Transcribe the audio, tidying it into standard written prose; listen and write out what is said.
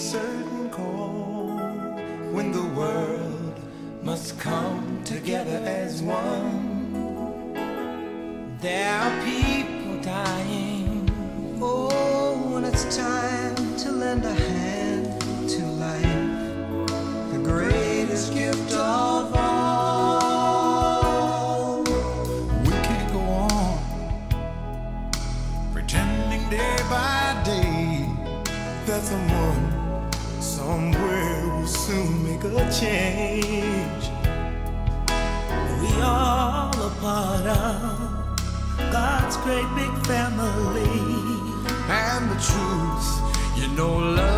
certain call when the world must come together as one. There are people dying. Oh, when it's time to lend a hand to life, the greatest gift of all. We can't go on pretending day by day that someone somewhere will soon make a change. We all a part of God's great big family. And the truth, you know, love